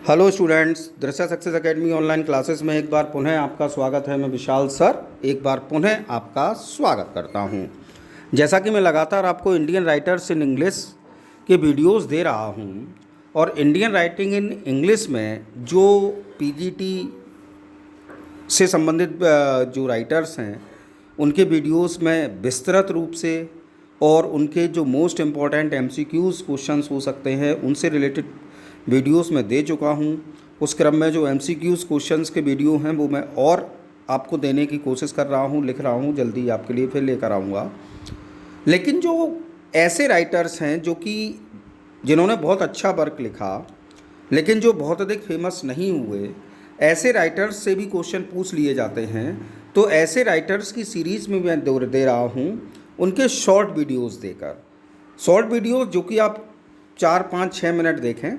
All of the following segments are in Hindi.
हेलो स्टूडेंट्स, दृश्य सक्सेस एकेडमी ऑनलाइन क्लासेस में एक बार पुनः आपका स्वागत है। मैं विशाल सर एक बार पुनः आपका स्वागत करता हूं। जैसा कि मैं लगातार आपको इंडियन राइटर्स इन इंग्लिश के वीडियोस दे रहा हूं और इंडियन राइटिंग इन इंग्लिश में जो पीजीटी से संबंधित जो राइटर्स हैं उनके वीडियोस में विस्तृत रूप से और उनके जो मोस्ट इम्पॉर्टेंट एमसीक्यूज़ क्वेश्चंस हो सकते हैं उनसे रिलेटेड वीडियोस में दे चुका हूं। उस क्रम में जो एमसीक्यूज़ क्वेश्चंस के वीडियो हैं वो मैं और आपको देने की कोशिश कर रहा हूं, लिख रहा हूं, जल्दी आपके लिए फिर लेकर आऊँगा। लेकिन जो ऐसे राइटर्स हैं जो कि जिन्होंने बहुत अच्छा वर्क लिखा लेकिन जो बहुत अधिक फेमस नहीं हुए, ऐसे राइटर्स से भी क्वेश्चन पूछ लिए जाते हैं। तो ऐसे राइटर्स की सीरीज़ में मैं दे रहा हूँ उनके शॉर्ट वीडियोस देकर। शॉर्ट वीडियोस जो कि आप 4, 5, 6 मिनट देखें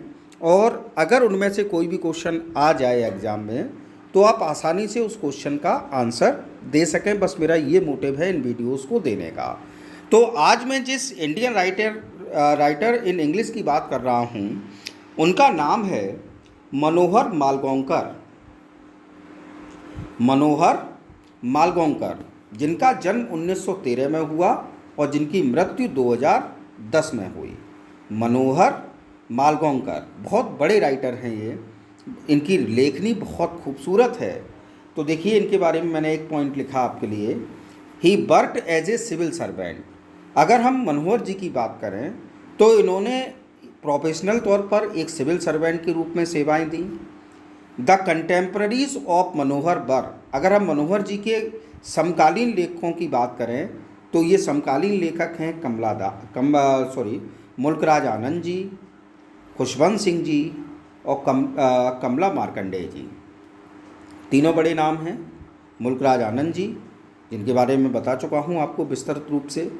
और अगर उनमें से कोई भी क्वेश्चन आ जाए एग्ज़ाम में तो आप आसानी से उस क्वेश्चन का आंसर दे सकें। बस मेरा ये मोटिव है इन वीडियोस को देने का। तो आज मैं जिस इंडियन राइटर इन इंग्लिश की बात कर रहा हूँ उनका नाम है मनोहर मालगोंकर। मनोहर मालगोंकर, जिनका जन्म 1913 में हुआ और जिनकी मृत्यु 2010 में हुई। मनोहर मालगोंकर बहुत बड़े राइटर हैं ये। इनकी लेखनी बहुत खूबसूरत है। तो देखिए इनके बारे में मैंने एक पॉइंट लिखा आपके लिए, he worked as a civil servant. अगर हम मनोहर जी की बात करें तो इन्होंने प्रोफेशनल तौर पर एक सिविल सर्वेंट के रूप में सेवाएं दी। द कंटेम्प्रेरीज ऑफ मनोहर वर, अगर हम मनोहर जी के समकालीन लेखकों की बात करें तो ये समकालीन लेखक हैं मुल्कराज आनंद जी, खुशवंत सिंह जी और कमला मार्कंडेय जी। तीनों बड़े नाम हैं। मुल्कराज आनंद जी जिनके बारे में बता चुका हूँ आपको विस्तृत रूप से,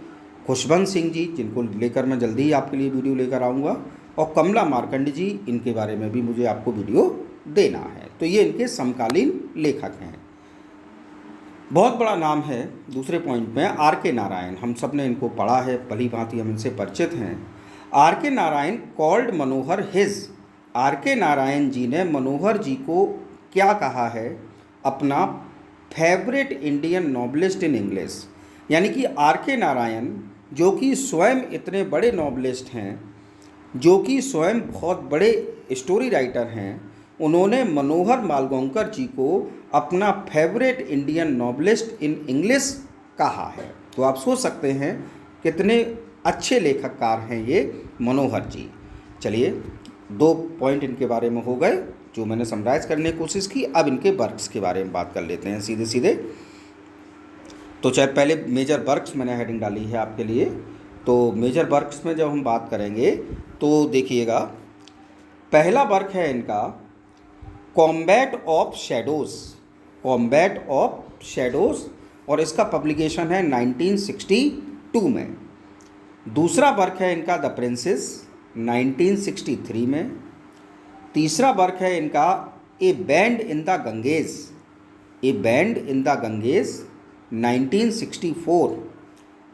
खुशवंत सिंह जी जिनको लेकर मैं जल्दी ही आपके लिए वीडियो लेकर आऊँगा, और कमला मार्कंडेय जी, इनके बारे में भी मुझे आपको वीडियो देना है। तो ये इनके समकालीन लेखक हैं। बहुत बड़ा नाम है। दूसरे पॉइंट में आर.के. नारायण, हम सब ने इनको पढ़ा है, भली भांति हम इनसे परिचित हैं। आर.के. नारायण कॉल्ड मनोहर हिज, आर.के. नारायण जी ने मनोहर जी को क्या कहा है? अपना favourite Indian novelist in English. यानी कि आर.के. नारायण जो कि स्वयं इतने बड़े नॉवलिस्ट हैं, जो कि स्वयं बहुत बड़े स्टोरी राइटर हैं, उन्होंने मनोहर मालगोंकर जी को अपना favourite Indian novelist in English कहा है। तो आप सोच सकते हैं कितने अच्छे लेखककार हैं ये मनोहर जी। चलिए 2 पॉइंट इनके बारे में हो गए जो मैंने समराइज करने की कोशिश की। अब इनके वर्क्स के बारे में बात कर लेते हैं सीधे सीधे। तो चाहे पहले मेजर वर्क्स मैंने हेडिंग डाली है आपके लिए। तो मेजर वर्क्स में जब हम बात करेंगे तो देखिएगा, पहला वर्क है इनका combat of shadows, combat of shadows, और इसका पब्लिकेशन है 1962 में। दूसरा वर्क है इनका द प्रिंसेस 1963 में। तीसरा वर्क है इनका A band in the Ganges, A band in the Ganges 1964।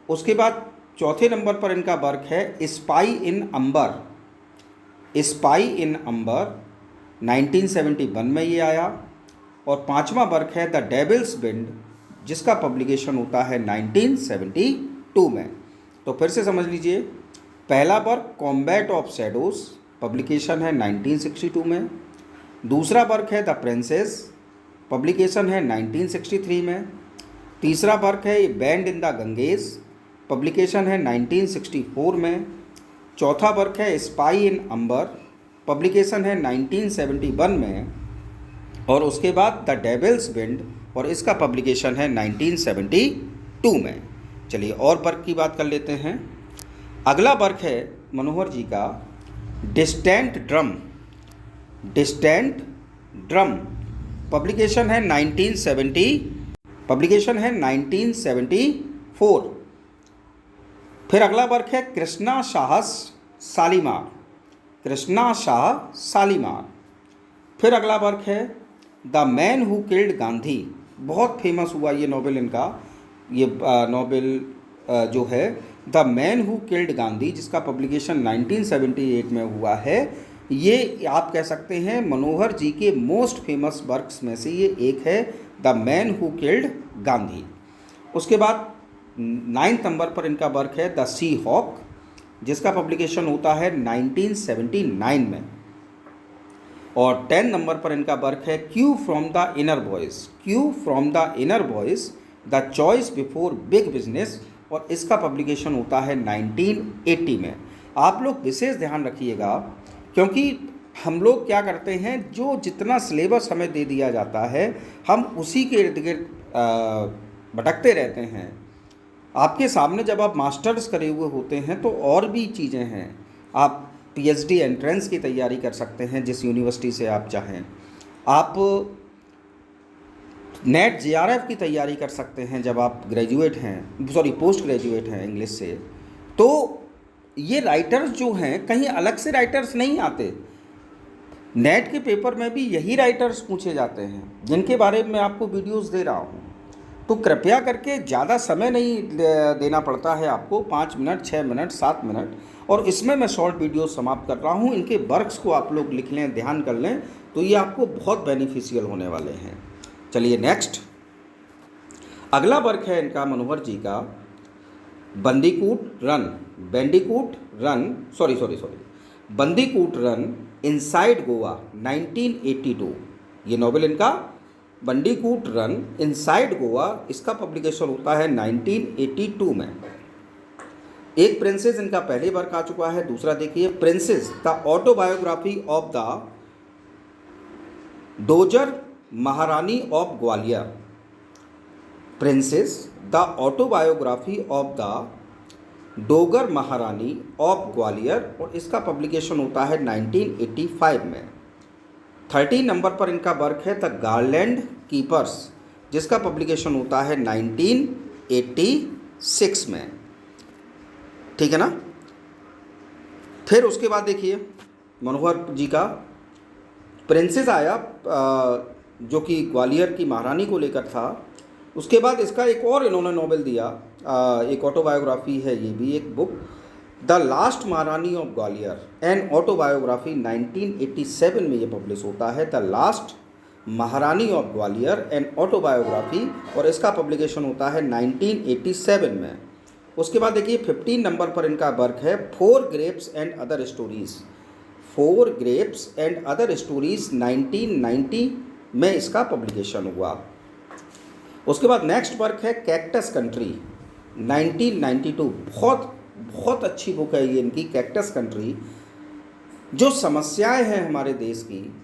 उसके बाद चौथे नंबर पर इनका वर्क है स्पाई इन अंबर, स्पाई इन अंबर 1971 में ये आया। और पांचवा वर्क है द डेविल्स विंड, जिसका पब्लिकेशन होता है 1972 में। तो फिर से समझ लीजिए, पहला work combat of shadows, publication है 1962 में। दूसरा वर्क है द प्रिंसेस, पब्लिकेशन है 1963 में। तीसरा वर्क है band in the Ganges, publication है 1964 में। चौथा वर्क है स्पाई इन अंबर, पब्लिकेशन है 1971 में। और उसके बाद द डेविल्स विंड, और इसका पब्लिकेशन है 1972 में। चलिए और वर्क की बात कर लेते हैं। अगला वर्क है मनोहर जी का distant drum, distant drum, publication है 1974। फिर अगला वर्क है कृष्णा शाह शालीमार, कृष्णा शाह शालीमार। फिर अगला वर्क है the man who killed Gandhi, बहुत फेमस हुआ ये नॉवेल इनका। ये नॉवेल जो है the man who killed Gandhi, जिसका पब्लिकेशन 1978 में हुआ है, ये आप कह सकते हैं मनोहर जी के मोस्ट फेमस वर्क्स में से ये एक है, the man who killed Gandhi. उसके बाद 9 नंबर पर इनका वर्क है द सी हॉक, जिसका पब्लिकेशन होता है 1979 में। और 10 नंबर पर इनका वर्क है Q from the inner voice, Q from the inner voice the choice before big business, और इसका पब्लिकेशन होता है 1980 में। आप लोग विशेष ध्यान रखिएगा, क्योंकि हम लोग क्या करते हैं, जो जितना सिलेबस हमें दे दिया जाता है हम उसी के इर्द गिर्द भटकते रहते हैं। आपके सामने जब आप मास्टर्स करे हुए होते हैं तो और भी चीज़ें हैं। आप पीएचडी एंट्रेंस की तैयारी कर सकते हैं जिस यूनिवर्सिटी से आप चाहें। आप नेट जेआरएफ की तैयारी कर सकते हैं जब आप ग्रेजुएट हैं, सॉरी पोस्ट ग्रेजुएट हैं इंग्लिश से। तो ये राइटर्स जो हैं कहीं अलग से राइटर्स नहीं आते, नेट के पेपर में भी यही राइटर्स पूछे जाते हैं जिनके बारे में आपको वीडियोस दे रहा हूँ। तो कृपया करके ज़्यादा समय नहीं देना पड़ता है आपको, 5 मिनट 6 मिनट 7 मिनट, और इसमें मैं शॉर्ट वीडियो समाप्त कर रहा हूँ। इनके वर्क्स को आप लोग लिख लें, ध्यान कर लें, तो ये आपको बहुत बेनिफिशियल होने वाले हैं। चलिए नेक्स्ट, अगला वर्क है इनका मनोहर जी का बंदीकूट रन इनसाइड गोवा 1982। ये नॉवेल इनका बंदीकूट रन इनसाइड गोवा, इसका पब्लिकेशन होता है 1982 में। एक प्रिंसेस इनका पहले वर्क आ चुका है। दूसरा देखिए, princess the autobiography of the dowager Maharani of Gwalior, princess the autobiography of the dowager Maharani of Gwalior, और इसका पब्लिकेशन होता है 1985 में। 13 नंबर पर इनका वर्क है द गार्लैंड कीपर्स, जिसका पब्लिकेशन होता है 1986 में। ठीक है ना। फिर उसके बाद देखिए मनोहर जी का प्रिंसेस आया जो कि ग्वालियर की महारानी को लेकर था। उसके बाद इसका एक और इन्होंने नॉवेल दिया, एक ऑटोबायोग्राफी है ये भी एक बुक, द लास्ट महारानी ऑफ ग्वालियर एंड ऑटोबायोग्राफी 1987 में ये पब्लिश होता है, द लास्ट महारानी ऑफ ग्वालियर एंड ऑटोबायोग्राफी, और इसका पब्लिकेशन होता है 1987 में। उसके बाद देखिए 15 नंबर पर इनका वर्क है 4 grapes and other stories, 4 grapes and other stories 1990 में इसका पब्लिकेशन हुआ। उसके बाद नेक्स्ट वर्क है कैक्टस कंट्री 1992। बहुत अच्छी बुक है ये इनकी, कैक्टस कंट्री। जो समस्याएं हैं हमारे देश की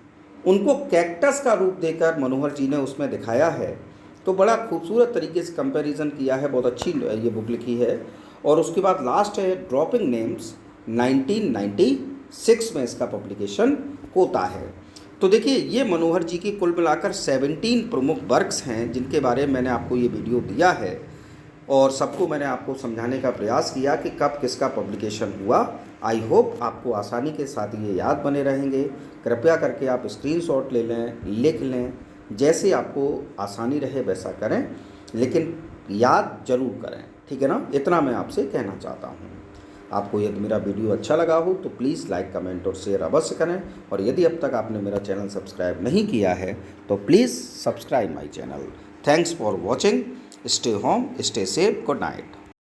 उनको कैक्टस का रूप देकर मनोहर जी ने उसमें दिखाया है, तो बड़ा खूबसूरत तरीके से कंपैरिजन किया है, बहुत अच्छी ये बुक लिखी है। और उसके बाद लास्ट है ड्रॉपिंग नेम्स 1996 में इसका पब्लिकेशन होता है। तो देखिए ये मनोहर जी की कुल मिलाकर 17 प्रमुख वर्क्स हैं जिनके बारे में मैंने आपको ये वीडियो दिया है, और सबको मैंने आपको समझाने का प्रयास किया कि कब किसका पब्लिकेशन हुआ। आई होप आपको आसानी के साथ ये याद बने रहेंगे। कृपया करके आप स्क्रीनशॉट ले लें, लिख लें, जैसे आपको आसानी रहे वैसा करें, लेकिन याद जरूर करें। ठीक है ना, इतना मैं आपसे कहना चाहता हूँ। आपको यदि मेरा वीडियो अच्छा लगा हो तो प्लीज़ लाइक, कमेंट और शेयर अवश्य करें, और यदि अब तक आपने मेरा चैनल सब्सक्राइब नहीं किया है तो please subscribe my channel. Thanks for watching. Stay home, stay safe, good night.